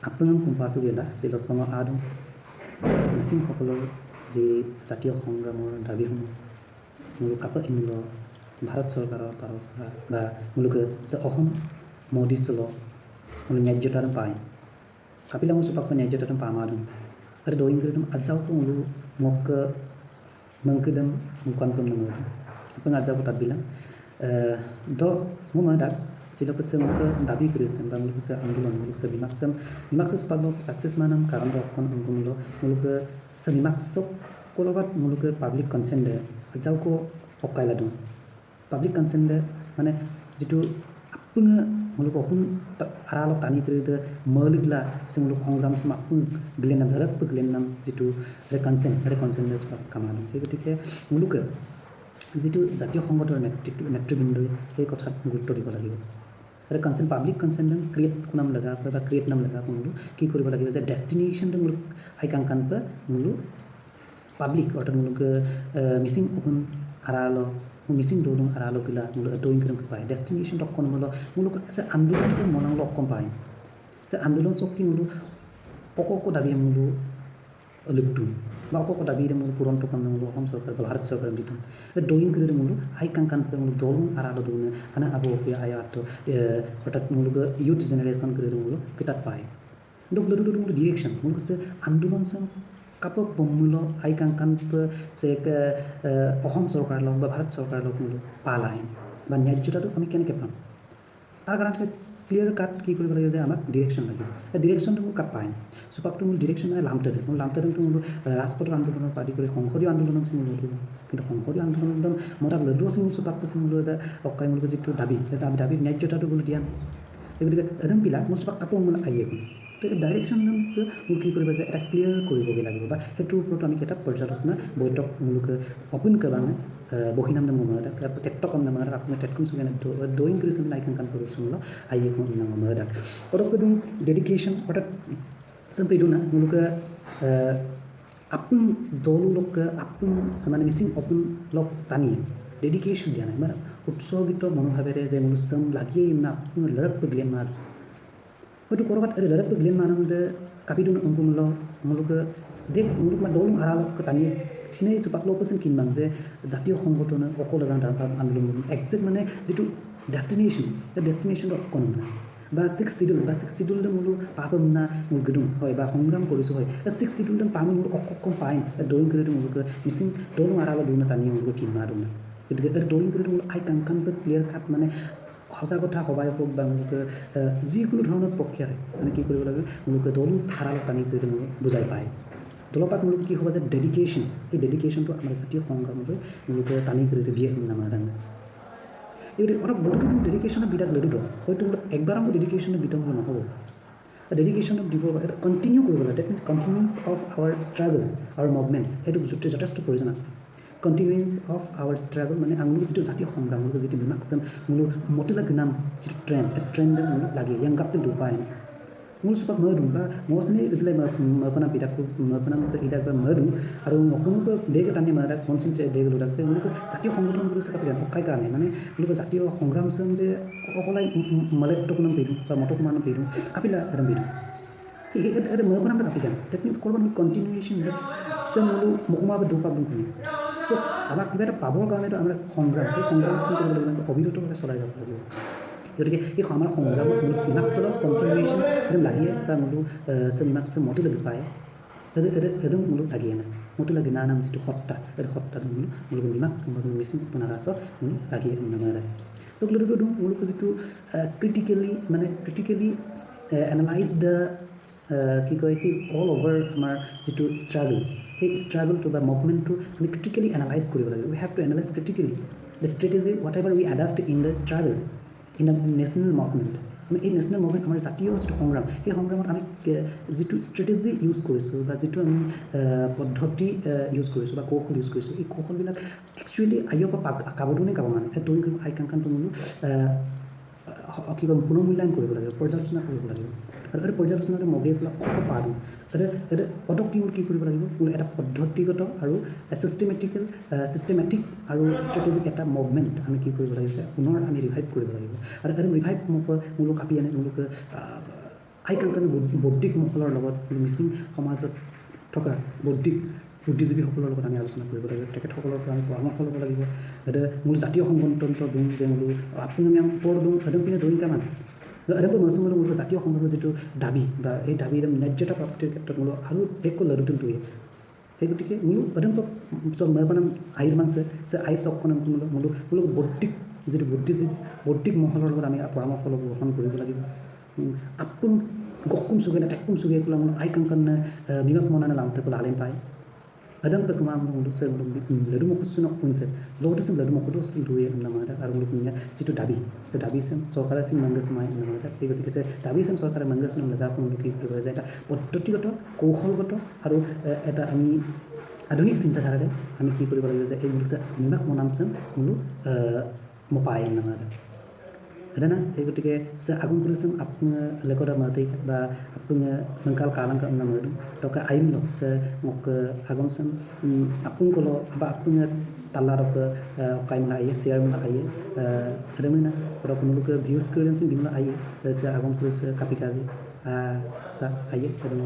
Apeng kumpasugiala silosama adu মিচিংসকলৰ যি জাতীয় সংগ্ৰামৰ দাবীসমূহ মূলক কাপত ইমূল ভাৰত চৰকাৰৰ পৰা বা মূলকে যে অসম মোদী চল মূল ন্যায্যতাৰ পায় কাপিলা মোৰ চুপাক ন্যায্যতাৰ পামাদুম আৰু দৈং কৰিদুম আজাউকো মূল মোক মংকিদম মুকানকম নমুদুম আপং আজাউকো তাত বিলা দ মুমাদাক silokse mulke dabi krisen ba mulke andolan mulke bimaksam supagno success manam karon rokkon angumulo mulke bimaksok kolobat mulke public consent de jauko okailadu public consent de mane jitu apunga mulke opun aralo tani kride merligla se mulke hongram sam apun glenam dharak pu glenam jitu consent de supag kamanu egotike mulke जितु জাতীয় সংগঠনৰ নেতৃবৃন্দই এই কথাত গুৰুত্ব দিব লাগিব আৰু consent public consent create কোনাম লগা বা ক্ৰিয়েট নাম লগা কোনো কি কৰিব লাগিব যে ডেষ্টিনেশ্যন মুলক হাইকাংকান পে মুলু পাব্লিক অৰ্থাৎ মুলক মিসিং ওপেন আৰালো মিসিং দোলং আৰালো কিলা মুলু ডোইং কৰিম পায় ডেষ্টিনেশ্যন তকন মুলক আছে আন্দোলন সে মনাং লকম পায় যে আন্দোলন চকি মুলু পকক দাবি মুলু লিপটু বা অকক দাবিৰে মূল পূৰণ টকন মূল অসম চৰকাৰ বা ভাৰত চৰকাৰ দিটো ডোইং কৰি মূল হাইকাংকান পে মূল দলং আৰালো দুনে আনা আবো পে আয়াত অৰ্থাৎ মূল ইউথ জেনাৰেশ্যন কৰি মূল কিতাপ পায় ডক লডু মূল ডিৰেকশ্যন মূল কৈছে আন্দোলন সম কাপক বমূল হাইকাংকান পে সে অসম চৰকাৰ লগ বা ভাৰত চৰকাৰ লগ মূল পালাই বা ন্যায্যতাটো আমি কেনেকৈ পাম তাৰ কাৰণে ক্লিয়াৰ কাট কি কৰিব লাগে যে আমাক ডিৰেকশ্যন লাগিব ডিৰেকশ্যনটো মোক কাট পায় চুপাকটো মোৰ ডিৰেকশ্যন মানে লামটেডটো মোৰ ৰাজপথৰ আন্দোলনৰ পাৰ্টি কৰি সংসদীয় আন্দোলনত মোৰ ললো কিন্তু সংসদীয় আন্দোলনত মই তাক লডু আছে মোৰ চুপাক পাছে মোৰ এটা অকাই মোৰ যিটো দাবী ন্যায্যতাটো বুলি দিয়া নাই গতিকে একদম বিলাক মোৰ চুপাক কাপোৰ মোৰ আহিয়ে গ'ল তো ডাইৰেকশ্যন মোৰ কি কৰিব যে এটা ক্লিয়াৰ কৰিবগৈ লাগিব বা সেইটোৰ ওপৰত আমি এটা পৰ্যালোচনা বৈঠক মূলকে অপেন কৰবাঙে বহিনাম নাম মমাদাক টেক্টকম নামাদাক আপুনি টেটকম সঙ্গে ডোইং কৰিছিল নাইকাংকান কৰিছিল আইয়ে কোন নাম মমাদাক অতকদুম ডেডিকেশ্যন অৰ্থাৎ sampai na muluka apun dolu lok apun মানে মিসিং অপন লক টানি ডেডিকেশ্যন দিয়া নাই মানে উৎসৰ্গিত মনোভাৱেৰে যে মুলুচম লাগিয়ে না আপন লৰক পগলেন মাৰ হয়তো কৰবাত লৰক পগলেন মানমতে কাপিদুন অংকুমল মুলুক দেখ মুলুক মা দলম আৰালক টানি সিনাই সুপাক লপসন কিনবাং যে জাতীয় সংগঠন অকল আন্দোলন একজেক্ট মানে যেটো ডেষ্টিনেশ্যন অকন না বা সিক্স শিডিউল মূল পাপম না মূল গদুম হয় বা সংগ্রাম কৰিছোঁ হয় সিক্স শিডিউল পাম মূল অকম পাইন ড্ৰয়িং কৰি মূলক মিচিং দলং আৰাল দুনা টানি মূলক কিনমা দুনা গতিকে ড্ৰয়িং কৰি মূল আই কাংকান ক্লিয়াৰ কাট মানে সঁচা কথা সবাই হোক বা মূলক যিকোনো ধৰণৰ প্ৰক্ৰিয়াৰে মানে কি কৰিব লাগে মূলক দলং আৰাল টানি কৰি মূল বুজাই পায় দলপাত মূলক কি হ'ব যে ডেডিকেশ্যন এই ডেডিকেশ্যনটো আমাৰ জাতীয় সংগ্ৰামলৈ মূলক টানি কৰি দিয়ে নামা দাঙা এইটো অলপ লডু ডেডিকেশ্যনৰ বিদাক লডু হয়তো একবাৰ মোৰ ডেডিকেশ্যনৰ বিতং নহ'ব ডেডিকেশ্যনত দিব এটা কণ্টিনিউ কৰিব লাগে that means continuance of our struggle our movement সেইটো যথেষ্ট প্ৰয়োজন আছে কণ্টিনিউৱেঞ্চ অফ আৱাৰ ষ্ট্ৰাগল মানে আঙুলি যিটো জাতীয় সংগ্ৰাম মূল যিটো বিমাকচম মূল মতিলাগ নাম যিটো ট্ৰেণ্ড মূল লাগে ইয়াং গাপতে দুপায় মূল চুপাক মৰদুম বা মচনি এদিলে মৰপনা বিদাকো মৰপনা ইদাক বা মৰদুম আৰু মকমক দেগ টানি মাৰাক মনচিন দেগ লুদাক যে মূলক জাতীয় সংগঠন কৰি থকা বিধান অকাই কাৰণে মানে মূলক জাতীয় সংগ্ৰাম সম যে অকলাই মলেটকনম পেদু বা মটকমান পেদু কাপিলা এদম পেদু এটা মৰপনা কাপিকান দ্যাট মিনছ কৰবান কণ্টিনিউৱেশ্যন মূল মকমা দুপাক দুখনি চ' আমাক কিবা এটা পাবৰ কাৰণেতো আমাৰ সংগ্ৰাম সেই সংগ্ৰাম কি কৰিব লাগিব অবিৰতভাৱে চলাই যাব লাগিব গতিকে এই আমাৰ সংগ্ৰামত মূল বিমাকচলৰ কণ্টিনিউৱেশ্যন একদম লাগিয়ে বা মূল বিমাকচল মতো লাগি পায় একদম মূল লাগিয়ে নাই মতো লাগি না নাম যিটো সত্তা এই সত্তাটো মূল বিমাক মিচিং বনাৰাছ মূল লাগিয়ে নামাৰে তোক লুডু মূলক যিটো ক্ৰিটিকেলি এনালাইজ দ্য কি কয় সেই অল অভাৰ আমাৰ যিটো ষ্ট্ৰাগল সেই ষ্ট্ৰাগলটো বা মুভমেণ্টটো আমি ক্ৰিটিকেলি এনালাইজ কৰিব লাগিব we have to analyse critically the strategy whatever we adopt in the struggle in the national movement আমি এই নেশ্যনেল মুভমেণ্ট আমাৰ জাতীয় যিটো সংগ্ৰাম সেই সংগ্ৰামত আমি যিটো ষ্ট্ৰেটেজি ইউজ কৰিছোঁ বা যিটো আমি পদ্ধতি ইউজ কৰিছোঁ বা কৌশল ইউজ কৰিছোঁ এই কৌশলবিলাক একচুৱেলি আইঅ' পৰা কাবদনে কাব মানে দৈন আইকাংকানটো মূল কি কয় পুনৰ্মূল্যায়ন কৰিব লাগিব পৰ্যালোচনা কৰিব লাগিব আৰু এই পৰ্যালোচনাটো মগে পেলাই অক পাৰোঁ এটা পদক কি কৰিব লাগিব এটা পদ্ধতিগত আৰু চিষ্টেমেটিক আৰু ষ্ট্ৰেটেজিক এটা মুভমেণ্ট আমি কি কৰিব লাগিছে পুনৰ আমি ৰিভাইভ কৰিব লাগিব আৰু এটা ৰিভাইভ মূলক কাপি আনে মূলক আইকাংকান বৌদ্ধিক মহলৰ লগত মিচিং সমাজত থকা বুদ্ধিজীৱীসকলৰ লগত আমি আলোচনা কৰিব লাগিব তেখেতসকলৰ পৰা আমি পৰামৰ্শ ল'ব লাগিব যাতে মূল জাতীয় সংগঠনটো দিওঁ যে মূল আপুনি আমি ওপৰ দিওঁ এদম পিনে দৈন কামান এদম নচমূল মূল জাতীয় সংগঠনৰ যিটো দাবী বা এই দাবী ন্যায্যতা প্ৰাপ্তিৰ ক্ষেত্ৰত মূল আৰু এক লৰুটোন দুয়ে সেই গতিকে মূল এদম চব মেপনাম আইৰ মাংসে সে আই চকখনে মূল যিটো বৌদ্ধিক মহলৰ লগত আমি পৰামৰ্শ ল'ব গ্ৰহণ কৰিব লাগিব আপোন গকুম সুগেনা টেকুম সুগে কুলা মূল আইকাংকান মিমাক মনানা লামতে কুলা আলেন পায় Adam pagkumam ng sa ladu mo kusto na kunse lodo sa ladu mo kusto duwe ang namada aru muluk niya situ dabi sa dabi sem sokara sing mangas mai namada ei gotike se dabi sem sokara mangas nam laga pun ki koriba jay eta পদ্ধতিগত কৌশলগত আৰু এটা আমি আধুনিক চিন্তাধাৰাৰে আমি কি কৰিব লাগিব যে এই muluk sa nimak monam sem muluk mopayan namada Adana ei gotike sa agung kurisem apung lekoda matai ba apung mengkal kalang ka namadu roka aim lo sa mok agong sem apung kolo ba apung tala roka kai mala ai share mala ai adamina rok muluk views kurisem bimla ai sa agong kuris kapikazi sa ai adana